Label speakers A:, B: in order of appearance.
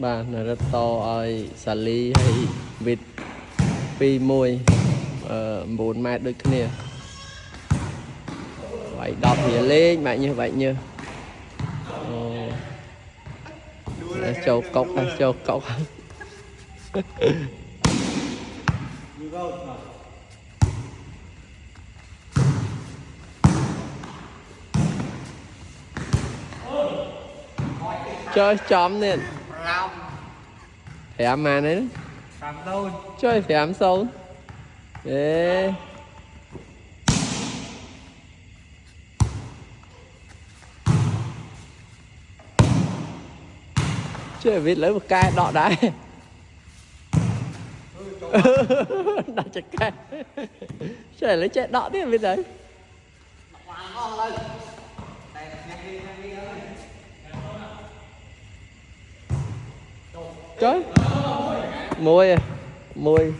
A: bà nó rất to ơi xà ly hay vịt pi môi 4 mét đôi kia vậy đọc thì lên bạn như vậy như châu cốc châu cốc chơi chóm nên phải mà đấy chơi phải ám sâu đấy chơi vịt lấy một cái đọ đá đặt chặt cái chơi lấy chạy đọ tiếp vịt đấy chơi môi môi